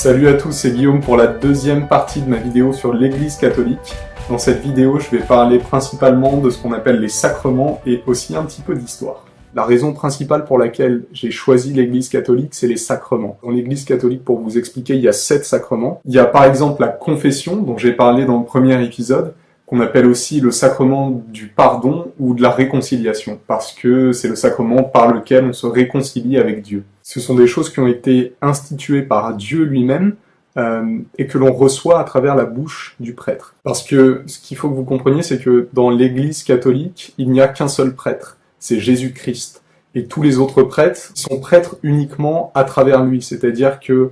Salut à tous, c'est Guillaume pour la deuxième partie de ma vidéo sur l'Église catholique. Dans cette vidéo, je vais parler principalement de ce qu'on appelle les sacrements et aussi un petit peu d'histoire. La raison principale pour laquelle j'ai choisi l'Église catholique, c'est les sacrements. Dans l'Église catholique, pour vous expliquer, il y a 7 sacrements. Il y a par exemple la confession, dont j'ai parlé dans le premier épisode, qu'on appelle aussi le sacrement du pardon ou de la réconciliation, parce que c'est le sacrement par lequel on se réconcilie avec Dieu. Ce sont des choses qui ont été instituées par Dieu lui-même et que l'on reçoit à travers la bouche du prêtre. Parce que ce qu'il faut que vous compreniez, c'est que dans l'Église catholique, il n'y a qu'un seul prêtre, c'est Jésus-Christ. Et tous les autres prêtres sont prêtres uniquement à travers lui, c'est-à-dire que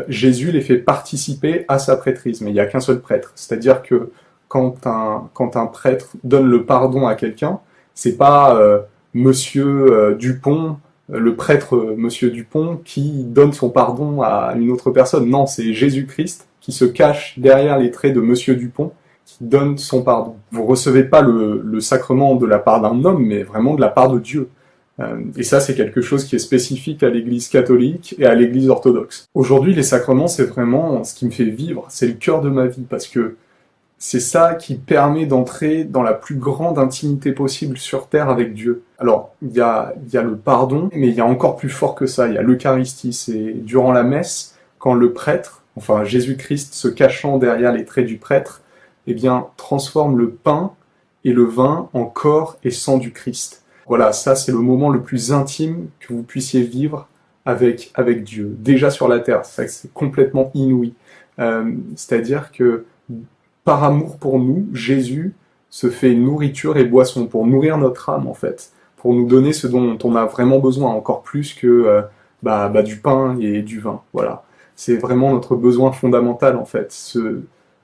Jésus les fait participer à sa prêtrise, mais il n'y a qu'un seul prêtre. C'est-à-dire que quand un prêtre donne le pardon à quelqu'un, c'est pas Monsieur Dupont, le prêtre Monsieur Dupont, qui donne son pardon à une autre personne. Non, c'est Jésus-Christ qui se cache derrière les traits de Monsieur Dupont, qui donne son pardon. Vous recevez pas le sacrement de la part d'un homme, mais vraiment de la part de Dieu. Et ça, c'est quelque chose qui est spécifique à l'Église catholique et à l'Église orthodoxe. Aujourd'hui, les sacrements, c'est vraiment ce qui me fait vivre, c'est le cœur de ma vie, parce que c'est ça qui permet d'entrer dans la plus grande intimité possible sur Terre avec Dieu. Alors, il y a le pardon, mais il y a encore plus fort que ça, il y a l'Eucharistie. C'est durant la messe, quand le prêtre, enfin Jésus-Christ se cachant derrière les traits du prêtre, eh bien, transforme le pain et le vin en corps et sang du Christ. Voilà, ça c'est le moment le plus intime que vous puissiez vivre avec Dieu. Déjà sur la Terre, c'est complètement inouï. C'est-à-dire que par amour pour nous, Jésus se fait nourriture et boisson pour nourrir notre âme en fait, pour nous donner ce dont on a vraiment besoin, encore plus que du pain et du vin. Voilà, c'est vraiment notre besoin fondamental en fait, ce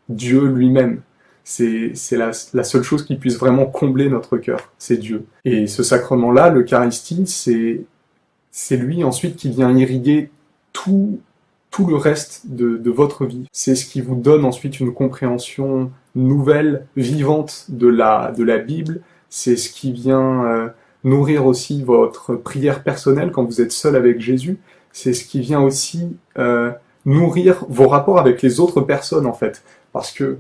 Dieu lui-même. C'est la seule chose qui puisse vraiment combler notre cœur, c'est Dieu. Et ce sacrement-là, l'Eucharistie, c'est lui ensuite qui vient irriguer tout le reste de votre vie. C'est ce qui vous donne ensuite une compréhension nouvelle, vivante de la Bible. C'est ce qui vient nourrir aussi votre prière personnelle quand vous êtes seul avec Jésus. C'est ce qui vient aussi nourrir vos rapports avec les autres personnes en fait. Parce que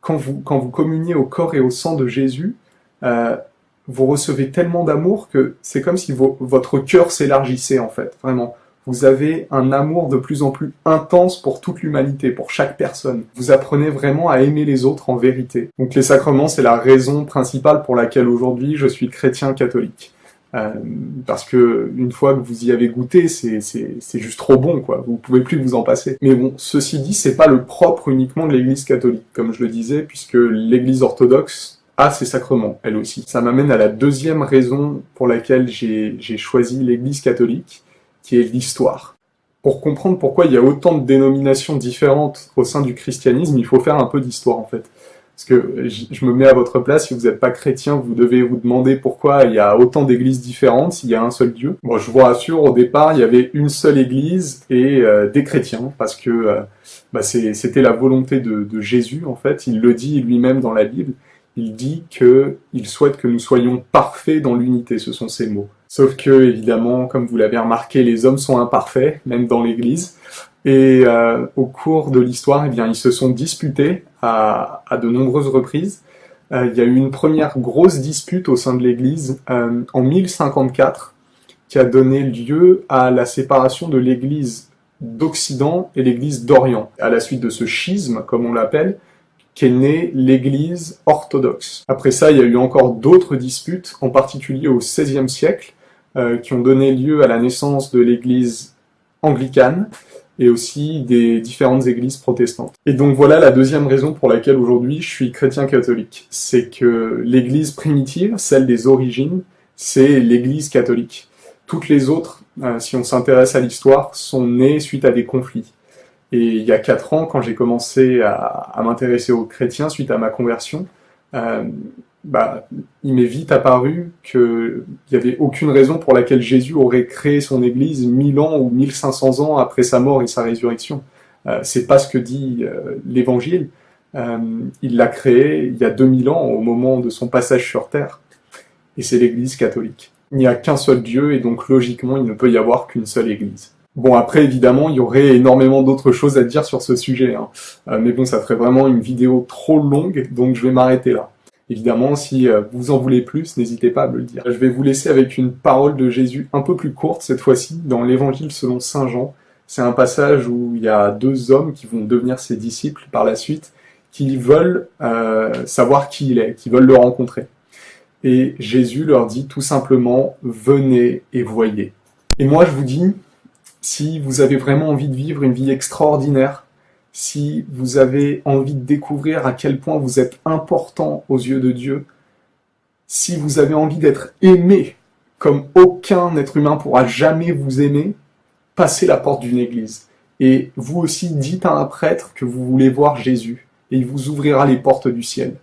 quand vous communiez au corps et au sang de Jésus, vous recevez tellement d'amour que c'est comme si votre cœur s'élargissait en fait, vraiment. Vous avez un amour de plus en plus intense pour toute l'humanité, pour chaque personne. Vous apprenez vraiment à aimer les autres en vérité. Donc les sacrements, c'est la raison principale pour laquelle aujourd'hui je suis chrétien catholique. Parce que une fois que vous y avez goûté, c'est juste trop bon, quoi. Vous pouvez plus vous en passer. Mais bon, ceci dit, c'est pas le propre uniquement de l'Église catholique, comme je le disais, puisque l'Église orthodoxe a ses sacrements, elle aussi. Ça m'amène à la deuxième raison pour laquelle j'ai choisi l'Église catholique, qui est l'histoire. Pour comprendre pourquoi il y a autant de dénominations différentes au sein du christianisme, il faut faire un peu d'histoire en fait. Parce que je me mets à votre place, si vous n'êtes pas chrétien, vous devez vous demander pourquoi il y a autant d'églises différentes s'il y a un seul Dieu. Bon, je vous rassure, au départ, il y avait une seule église et des chrétiens, parce que c'était la volonté de Jésus en fait, il le dit lui-même dans la Bible. Il dit qu'il souhaite que nous soyons parfaits dans l'unité, ce sont ses mots. Sauf que, évidemment, comme vous l'avez remarqué, les hommes sont imparfaits, même dans l'Église. Et au cours de l'histoire, eh bien, ils se sont disputés à de nombreuses reprises. Il y a eu une première grosse dispute au sein de l'Église en 1054, qui a donné lieu à la séparation de l'Église d'Occident et l'Église d'Orient. À la suite de ce schisme, comme on l'appelle, qu'est née l'Église orthodoxe. Après ça, il y a eu encore d'autres disputes, en particulier au XVIe siècle, qui ont donné lieu à la naissance de l'Église anglicane et aussi des différentes églises protestantes. Et donc voilà la deuxième raison pour laquelle aujourd'hui je suis chrétien catholique. C'est que l'Église primitive, celle des origines, c'est l'Église catholique. Toutes les autres, si on s'intéresse à l'histoire, sont nées suite à des conflits. Et il y a 4 ans, quand j'ai commencé à m'intéresser aux chrétiens suite à ma conversion, il m'est vite apparu qu'il n'y avait aucune raison pour laquelle Jésus aurait créé son Église 1000 ans ou 1500 ans après sa mort et sa résurrection. C'est pas ce que dit l'Évangile. Il l'a créé il y a 2000 ans, au moment de son passage sur Terre. Et c'est l'Église catholique. Il n'y a qu'un seul Dieu, et donc logiquement, il ne peut y avoir qu'une seule Église. Bon, après, évidemment, il y aurait énormément d'autres choses à dire sur ce sujet, hein. Mais bon, ça ferait vraiment une vidéo trop longue, donc je vais m'arrêter là. Évidemment, si vous en voulez plus, n'hésitez pas à me le dire. Je vais vous laisser avec une parole de Jésus un peu plus courte, cette fois-ci, dans l'Évangile selon Saint Jean. C'est un passage où il y a deux hommes qui vont devenir ses disciples par la suite, qui veulent savoir qui il est, qui veulent le rencontrer. Et Jésus leur dit tout simplement « Venez et voyez ». Et moi, je vous dis, si vous avez vraiment envie de vivre une vie extraordinaire, si vous avez envie de découvrir à quel point vous êtes important aux yeux de Dieu, si vous avez envie d'être aimé comme aucun être humain pourra jamais vous aimer, passez la porte d'une église. Et vous aussi, dites à un prêtre que vous voulez voir Jésus, et il vous ouvrira les portes du ciel.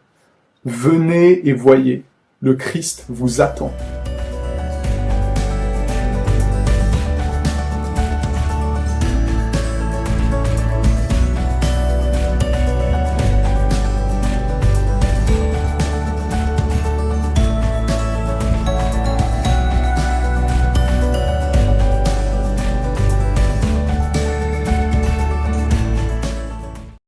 Venez et voyez, le Christ vous attend.